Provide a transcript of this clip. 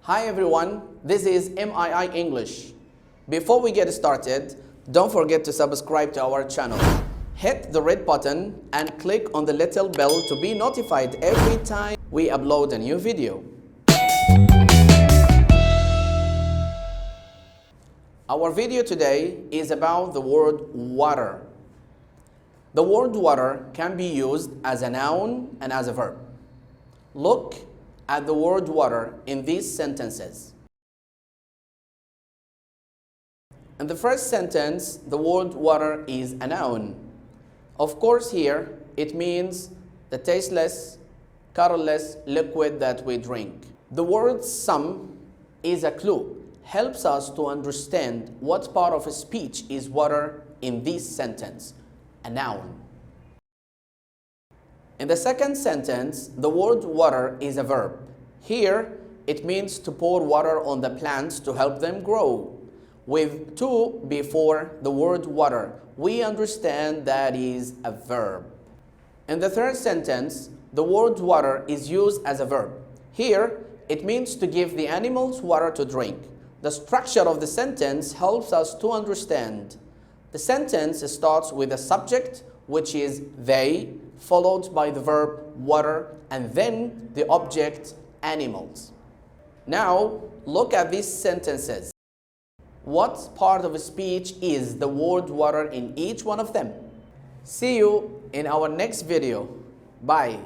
Hi everyone, this is M.I.I English. Before we get started, don't forget to subscribe to our channel. Hit the red button and click on the little bell to be notified every time we upload a new video. Our video today is about the word water. The word water can be used as a noun and as a verb. Look at the word water in these sentences. In the first sentence, the word water is a noun. Of course, here it means the tasteless, colorless liquid that we drink. The word some is a clue, helps us to understand what part of a speech is water in this sentence, a noun. In the second sentence, the word water is a verb. Here, it means to pour water on the plants to help them grow. With to before the word water, we understand that is a verb. In the third sentence, the word water is used as a verb. Here, it means to give the animals water to drink. The structure of the sentence helps us to understand. The sentence starts with a subject, which is they, followed by the verb water, and then the object animals. Now, look at these sentences. What part of a speech is the word water in each one of them? See you in our next video. Bye.